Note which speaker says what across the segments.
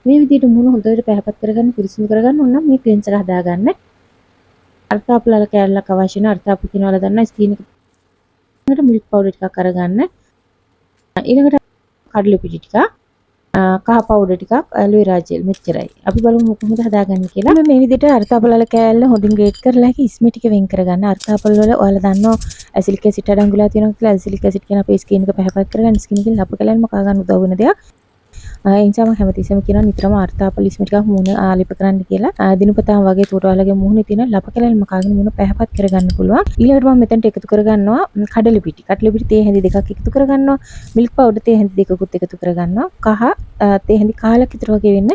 Speaker 1: මේ විදිහට මුහුණ හොඳට පැහැපත් කරගන්න පිරිසිදු කරගන්න ඕන නම් මේ ක්ලෙන්සර් හදාගන්න. අර්ථාපලල කෑල්ලක් අවශ්‍ය වෙන අර්ථාප කියනවල දන්න ස්කින් එකට මිල්ක් පවුඩර් ටිකක් අරගන්න. ඊළඟට කඩලු පිටි ටිකක්, කහ පවුඩර් ටිකක්, ඇලෝවෙරා ජෙල් මෙච්චරයි. අපි බලමු කොහොමද හදාගන්නේ කියලා. මේ විදිහට අර්ථාපලල කෑල්ල හොඳින් ග්‍රේට් කරලා ඉස්මෙ ටික වෙන් කරගන්න. අර්ථාපල වල ඔයාලා දන්නවා ඇසිලික් ඇසිඩ් අඩංගුලා තියෙනවා කියලා. ඇසිලික් ඇසිඩ් කියන අපේ ස්කින් එක පැහැපත් කරගන්න ස්කින් එකෙන් ලප කැලල්ම කා ගන්න උදව් වෙන දෙයක්. ඒ නිසා මම හැමතිස්සෙම කියනවා නිතරම අර්ථාපල ඉස්මෙ ටිකක් මුහුණ ආලිප කරන්න කියලා. දිනපතාම වගේ උඩ ඔයාලගේ මුහුණේ තියෙන ලප කැලල්ම කාගෙන මුහුණ පැහැපත් කරගන්න පුළුවන්. ඊළඟට මම මෙතනට එකතු කරගන්නවා කඩලු පිටි. කඩලු පිටි තේ හැඳි දෙකක් එකතු කරගන්නවා. මිල්ක් පවුඩර් තේ හැඳි දෙකකුත් එකතු කරගන්නවා. කහ තේ හැඳි කාලක් විතර වගේ වෙන්න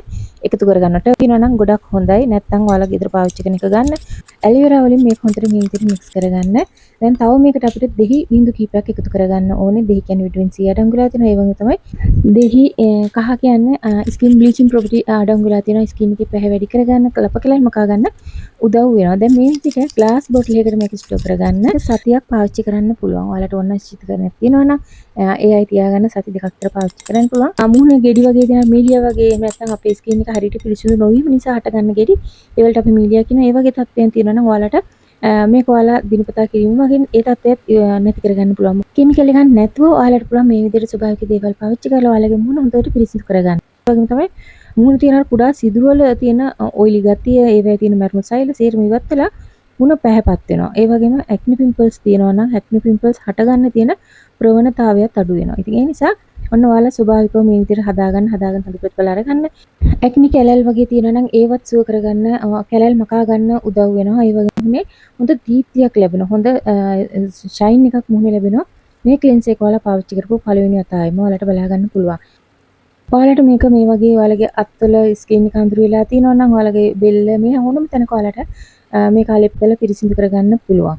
Speaker 1: එකතු කරගන්නට කියනවා නම් ගොඩක් හොඳයි. නැත්නම් ඔයාලා ගෙදර පාවිච්චි කරන එක ගන්න. ඇලෝවෙරා වලින් මේක හොඳට මේ විදිහට මික්ස් කරගන්න. දැන් තව මේකට අපිට දෙහි බිඳු කීපයක් එකතු කරගන්න ඕනේ. දෙහි කියන්නේ විටමින් C අඩංගුලා තියෙනවා. ඒ වගේ තමයි දෙහි කහ කියන්නේ ස්කින් බ්ලීචින් ප්‍රොපර්ටි අඩංගුලා තියෙනවා. ස්කින් එකේ පැහැ වැඩි කරගන්න, ලප කැලල් මකා ගන්න උදව් වෙනවා. දැන් මේ විදිහට ග්ලාස් බෝටල් එකකට මේක ස්ටෝර් කරගන්න සතියක් පාවිච්චි කරන්න පුළුවන්. ඔයාලට ඕන සිත කරන්න තියෙනවා නම් ඒ අය තියාගන්න සති දෙකක් විතර පාවිච්චි කරන්න පුළුවන්. මුහුණ ගෙඩි වගේ දෙන මීලියා වගේ නැත්නම් අපේ ස්කින් එක හරියට පිරිසිදු නොවීම නිසා හටගන්න ගෙඩි ඒවලට අපි මීලියා කියන ඒ වගේ තත්ත්වයන් තියෙනවා නම් ඔයාලට මේක ඔයාලා දිනපතා කිරීම වගේ ඒ තත්ත්වයක් නැති කරගන්න පුළුවන්. කිමිකල් එකක් නැතුව ඔයාලට පුළුවන් මේ විදිහට ස්වභාවික දේවල් පාවිච්චි කරලා ඔයාලගේ මුහුණ හොඳට පිරිසිදු කරගන්න. ඒ වගේම තමයි මුහුණ තියෙන කුඩා සිදුරු වල තියෙන ඔයිලි ගතිය, ඒවැය තියෙන මැරුණු සෛල සේරම ඉවත් වෙලා මුහුණ පැහැපත් වෙනවා. ඒ වගේම ඇක්නි පිම්පල්ස් තියෙනවා නම් ඇක්නි පිම්පල්ස් හටගන්න තියෙන ප්‍රවණතාවයත් අඩු වෙනවා. ඉතින් ඒ නිසා ඔන්න ඔයාලා ස්වභාවිකව මේ විදිහට හදාගන්න හොඳ ප්‍රතිඵල අරගන්න. ඇක්නි කැලල් වගේ තියෙනවා නම් ඒවත් සුව කරගන්න, කැලල් මකා ගන්න උදව් වෙනවා. ඒ වගේම හොඳ දීප්තියක් ලැබෙනවා. හොඳ ෂයින් එකක් මුහුණේ ලැබෙනවා. මේ ක්ලෙන්සර් එක ඔයාලා පාවිච්චි කරපුව පළවෙනි වතාවෙම ඔයාලට බලා ගන්න පුළුවන්. ඔයාලට මේක මේ වගේ ඔයාලගේ අත්වල ස්කින් එක අඳුර වෙලා තියෙනවා නම් ඔයාලගේ බෙල්ල මේ ඕනම තැනක ඔයාලට මේක ආලේප කරලා පිරිසිදු කරගන්න පුළුවන්.